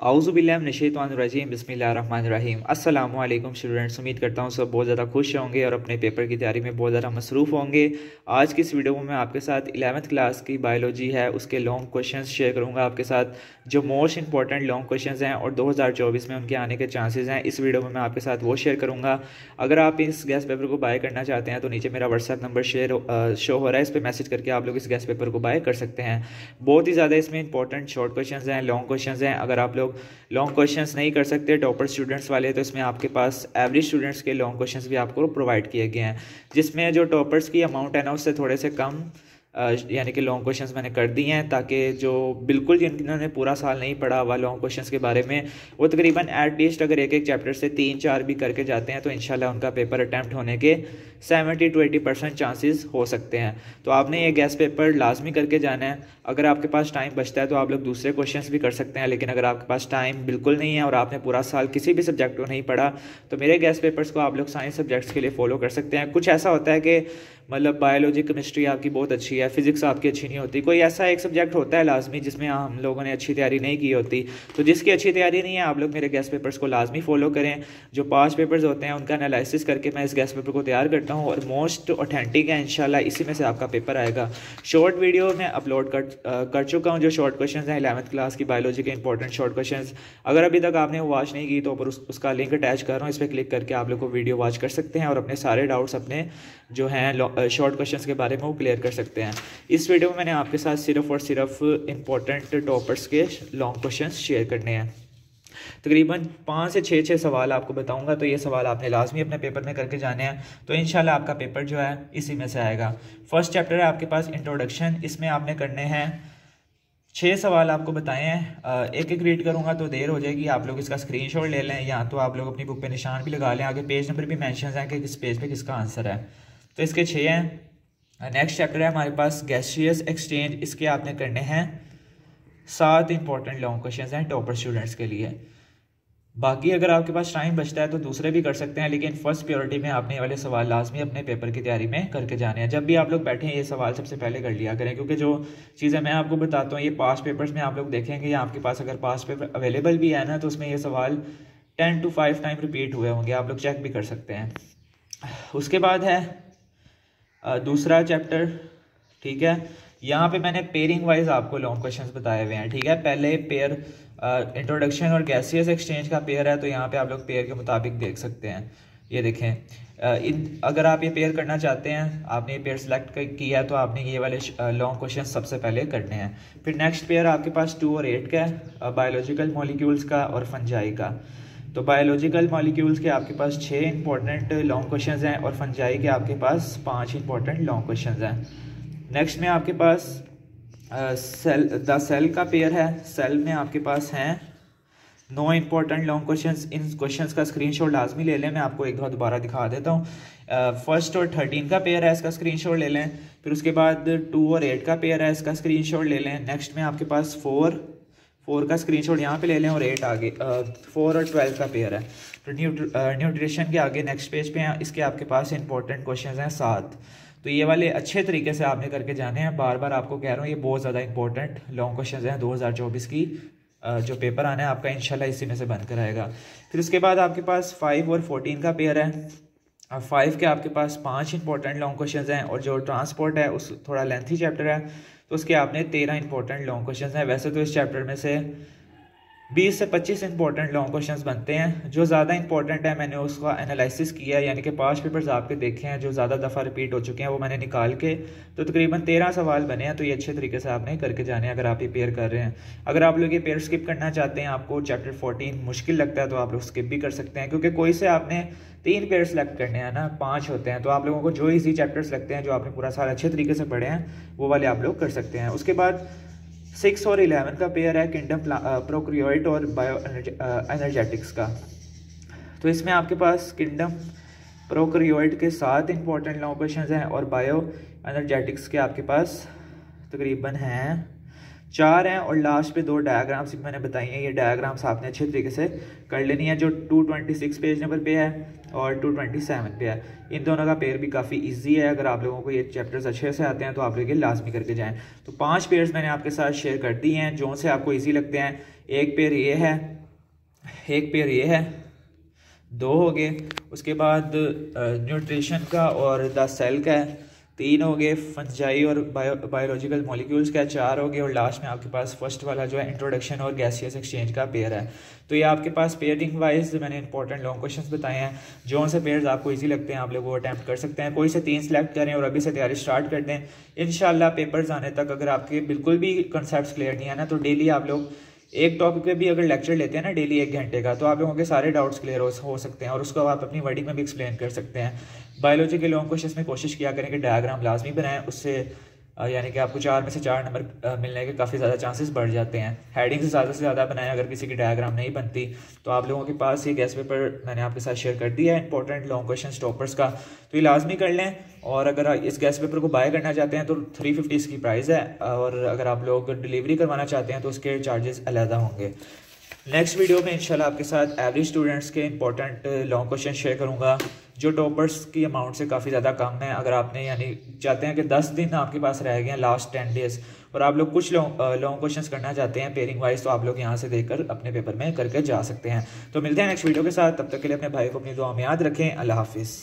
आऊज़ुबिल्लाहिमिनश्शैतानिर्रजीम बिस्मिल्लाहिर्रहमानिर्रहीम। अस्सलामु अलैकुम स्टूडेंट्स, उम्मीद करता हूँ सब बहुत ज़्यादा खुश होंगे और अपने पेपर की तैयारी में बहुत ज़्यादा मसरूफ़ होंगे। आज की इस वीडियो में मैं आपके साथ 11th क्लास की बायोलॉजी है उसके लॉन्ग क्वेश्चंस शेयर करूँगा आपके साथ, जो मोस्ट इंपॉर्टेंट लॉन्ग क्वेश्चंस हैं और 2024 में उनके आने के चांसेस हैं। इस वीडियो में मैं आपके साथ वो शेयर करूँगा। अगर आप इस गैस पेपर को बाय करना चाहते हैं तो नीचे मेरा व्हाट्सएप नंबर शो हो रहा है, इस पर मैसेज करके आप लोग इस गैस पेपर को बाय कर सकते हैं। बहुत ही ज़्यादा इसमें इंपॉर्टेंट शॉर्ट क्वेश्चंस हैं, लॉन्ग क्वेश्चंस हैं। अगर आप लोग लॉन्ग क्वेश्चंस नहीं कर सकते टॉपर स्टूडेंट्स वाले, तो इसमें आपके पास एवरेज स्टूडेंट्स के लॉन्ग क्वेश्चंस भी आपको प्रोवाइड किए गए हैं, जिसमें जो टॉपर्स की अमाउंट है ना उससे थोड़े से कम यानी कि लॉन्ग क्वेश्चंस मैंने कर दिए हैं, ताकि जो बिल्कुल जिन्होंने पूरा साल नहीं पढ़ा हुआ लॉन्ग क्वेश्चंस के बारे में, वो तकरीबन एटलीस्ट अगर एक एक चैप्टर से 3-4 भी करके जाते हैं तो इंशाल्लाह उनका पेपर अटैम्प्ट होने के 70 to 80% चांसेस हो सकते हैं। तो आपने ये गैस पेपर लाजमी करके जाना है। अगर आपके पास टाइम बचता है तो आप लोग दूसरे क्वेश्चंस भी कर सकते हैं, लेकिन अगर आपके पास टाइम बिल्कुल नहीं है और आपने पूरा साल किसी भी सब्जेक्ट को नहीं पढ़ा तो मेरे गैस पेपर्स को आप लोग साइंस सब्जेक्ट्स के लिए फॉलो कर सकते हैं। कुछ ऐसा होता है कि मतलब बायोलॉजी केमिस्ट्री आपकी बहुत अच्छी है, फिजिक्स आपकी अच्छी नहीं होती, कोई ऐसा एक सब्जेक्ट होता है लाजमी जिसमें हम लोगों ने अच्छी तैयारी नहीं की होती। तो जिसकी अच्छी तैयारी नहीं है आप लोग मेरे गैस पेपर्स को लाजमी फॉलो करें। जो 5 पेपर्स होते हैं उनका एनालिसिस करके मैं इस गैस पेपर को तैयार करता हूँ और मोस्ट ऑथेंटिक है, इंशाल्लाह इसी में से आपका पेपर आएगा। शॉर्ट वीडियो मैं अपलोड कर चुका हूँ, जो शॉर्ट क्वेश्चन हैं 11th क्लास की बायोलॉजी के इंपॉर्टेंट शॉर्ट क्वेश्चन। अगर अभी तक आपने वो वॉच नहीं की तो ऊपर उसका लिंक अटैच कर रहा हूँ, इस पर क्लिक करके आप लोग को वीडियो वॉच कर सकते हैं और अपने सारे डाउट्स अपने जो हैं शॉर्ट क्वेश्चंस के बारे में वो क्लियर कर सकते हैं। इस वीडियो में मैंने आपके साथ सिर्फ और सिर्फ इंपॉर्टेंट टॉपर्स के लॉन्ग क्वेश्चंस शेयर करने हैं। तकरीबन 5 से 6 सवाल आपको बताऊंगा, तो ये सवाल आपने लाजमी अपने पेपर में करके जाने हैं, तो इंशाल्लाह आपका पेपर जो है इसी में से आएगा। फर्स्ट चैप्टर है आपके पास इंट्रोडक्शन, इसमें आपने करने हैं 6 सवाल आपको बताए हैं। एक एक रीड करूंगा तो देर हो जाएगी, आप लोग इसका स्क्रीनशॉट ले लें या तो आप लोग अपनी बुक पे निशान भी लगा लें, आगे पेज नंबर भी मेंशन है कि किस पेज पे किसका आंसर है। तो इसके 6 हैं। नेक्स्ट चैप्टर है हमारे पास गैसियस एक्सचेंज, इसके आपने करने हैं 7 इंपॉर्टेंट लॉन्ग क्वेश्चन हैं टॉपर स्टूडेंट्स के लिए। बाकी अगर आपके पास टाइम बचता है तो दूसरे भी कर सकते हैं, लेकिन फर्स्ट प्रायोरिटी में आपने ये वाले सवाल लाजमी अपने पेपर की तैयारी में करके जाने हैं। जब भी आप लोग बैठे हैं ये सवाल सबसे पहले कर लिया करें, क्योंकि जो चीज़ें मैं आपको बताता हूँ ये पास्ट पेपर्स में आप लोग देखेंगे या आपके पास अगर पास्ट पेपर अवेलेबल भी है ना तो उसमें ये सवाल 10 to 5 टाइम रिपीट हुए होंगे, आप लोग चेक भी कर सकते हैं। उसके बाद है दूसरा चैप्टर, ठीक है। यहाँ पे मैंने पेयरिंग वाइज आपको लॉन्ग क्वेश्चंस बताए हुए हैं, ठीक है। पहले पेयर इंट्रोडक्शन और गैसियस एक्सचेंज का पेयर है, तो यहाँ पे आप लोग पेयर के मुताबिक देख सकते हैं। ये देखें, अगर आप ये पेयर करना चाहते हैं, आपने ये पेयर सेलेक्ट किया है तो आपने ये वाले लॉन्ग क्वेश्चन सबसे पहले करने हैं। फिर नेक्स्ट पेयर आपके पास 2 और 8 का है, बायोलॉजिकल मॉलिक्यूल्स का और फंजाई का। तो बायोलॉजिकल मॉलिक्यूल्स के आपके पास 6 इंपॉर्टेंट लॉन्ग क्वेश्चंस हैं और फंजाई के आपके पास 5 इंपॉर्टेंट लॉन्ग क्वेश्चंस हैं। नेक्स्ट में आपके पास सेल का पेयर है, सेल में आपके पास हैं 9 इंपॉर्टेंट लॉन्ग क्वेश्चंस। इन क्वेश्चंस का स्क्रीनशॉट लाजमी ले लें, मैं आपको एक बार दोबारा दिखा देता हूँ। फर्स्ट और 13 का पेयर है, इसका स्क्रीनशॉट ले लें। फिर उसके बाद 2 और 8 का पेयर है, इसका स्क्रीनशॉट ले लें। नेक्स्ट में आपके पास 4 का स्क्रीनशॉट यहाँ पे ले लें और 8 आगे 4 और 12 का पेयर है। तो न्यूट्रिशन के आगे नेक्स्ट पेज पे हैं, इसके आपके पास इंपॉर्टेंट क्वेश्चंस हैं 7। तो ये वाले अच्छे तरीके से आपने करके जाने हैं। बार बार आपको कह रहा हूँ ये बहुत ज़्यादा इंपॉर्टेंट लॉन्ग क्वेश्चंस हैं 2024 की जो पेपर आना है आपका इंशाल्लाह इसी में से बनकर आएगा। फिर उसके बाद आपके पास 5 और 14 का पेयर है। 5 के आपके पास 5 इंपॉर्टेंट लॉन्ग क्वेश्चंस हैं और जो ट्रांसपोर्ट है उस थोड़ा लेंथी चैप्टर है, तो उसके आपने 13 इंपॉर्टेंट लॉन्ग क्वेश्चंस हैं। वैसे तो इस चैप्टर में से 20 से 25 इंपॉर्टेंट लॉन्ग क्वेश्चंस बनते हैं। जो ज़्यादा इंपॉर्टेंट है मैंने उसका एनालिसिस किया है, यानी कि 5 पेपर्स आपके देखे हैं जो ज़्यादा दफ़ा रिपीट हो चुके हैं, वो मैंने निकाल के तो तकरीबन 13 सवाल बने हैं। तो ये अच्छे तरीके से आपने करके जाने हैं अगर आप ये पेयर कर रहे हैं। अगर आप लोग ये पेयर स्किप करना चाहते हैं, आपको चैप्टर 14 मुश्किल लगता है, तो आप लोग स्किप भी कर सकते हैं, क्योंकि कोई से आपने 3 पेयर सेलेक्ट करने हैं ना, 5 होते हैं। तो आप लोगों को जो ईजी चैप्टर्स लगते हैं जो आपने पूरा साल अच्छे तरीके से पढ़े हैं वो वाले आप लोग कर सकते हैं। उसके बाद 6 और 11 का पेयर है किंगडम प्रोकैरियोट और बायो एनर्जेटिक्स का। तो इसमें आपके पास किंगडम प्रोकैरियोट के 7 इंपॉर्टेंट लॉन्ग क्वेश्चंस हैं और बायो एनर्जेटिक्स के आपके पास तकरीबन हैं 4 हैं और लास्ट पे 2 डायग्राम्स मैंने बताई हैं। ये डायग्राम्स आपने अच्छे तरीके से कर लेनी है, जो 226 पेज नंबर पे है और 227 पे है। इन दोनों का पेयर भी काफ़ी इजी है। अगर आप लोगों को ये चैप्टर्स अच्छे से आते हैं तो आप लोग ये लाजमी करके जाएं। तो 5 पेयर्स मैंने आपके साथ शेयर कर दी हैं जो से आपको ईजी लगते हैं। एक पेयर ये है, एक पेयर ये है, 2 हो गए। उसके बाद न्यूट्रिशन का और द सेल का है, 3 हो गए। फंजाई और बायोलॉजिकल मॉलिक्यूल्स का 4 हो गए। और लास्ट में आपके पास फर्स्ट वाला जो है इंट्रोडक्शन और गैसियस एक्सचेंज का पेयर है। तो ये आपके पास पेयरिंग वाइज मैंने इंपॉर्टेंट लॉन्ग क्वेश्चंस बताए हैं। जो से पेयर्स आपको इजी लगते हैं आप लोग वो अटैम्प्ट कर सकते हैं। कोई से 3 सेलेक्ट करें और अभी से तैयारी स्टार्ट कर दें। इंशाल्लाह पेपर्स आने तक अगर आपके बिल्कुल भी कंसेप्ट क्लियर नहीं है ना, तो डेली आप लोग एक टॉपिक पे भी अगर लेक्चर लेते हैं ना डेली 1 घंटे का, तो आप लोगों के सारे डाउट्स क्लियर हो सकते हैं और उसको आप अपनी वर्डिंग में भी एक्सप्लेन कर सकते हैं। बायोलॉजी के लॉन्ग क्वेश्चन में कोशिश किया करें कि डायग्राम लाजमी बनाएं, उससे यानी कि आपको 4 में से 4 नंबर मिलने के काफ़ी ज़्यादा चांसेस बढ़ जाते हैं। हेडिंग से ज़्यादा बनाएं। अगर किसी की डायग्राम नहीं बनती तो आप लोगों के पास ये गेस्ट पेपर मैंने आपके साथ शेयर कर दिया है इंपॉर्टेंट लॉन्ग क्वेश्चन टॉपर्स का, तो ये लाजमी कर लें। और अगर इस गेस्ट पेपर को बाय करना चाहते हैं तो 350 इसकी प्राइस है, और अगर आप लोग डिलीवरी करवाना चाहते हैं तो उसके चार्जेस अलग होंगे। नेक्स्ट वीडियो में इंशाल्लाह आपके साथ एवरेज स्टूडेंट्स के इंपॉर्टेंट लॉन्ग क्वेश्चन शेयर करूंगा जो टॉपर्स की अमाउंट से काफ़ी ज़्यादा कम है। अगर आपने यानी चाहते हैं कि 10 दिन आपके पास रह गए हैं लास्ट 10 डेज और आप लोग कुछ लॉन्ग क्वेश्चंस करना चाहते हैं पेयरिंग वाइज, तो आप लोग यहाँ से देखकर अपने पेपर में करके जा सकते हैं। तो मिलते हैं नेक्स्ट वीडियो के साथ, तब तक के लिए अपने भाई को अपनी दुआ में याद रखें। अल्लाह हाफिज़।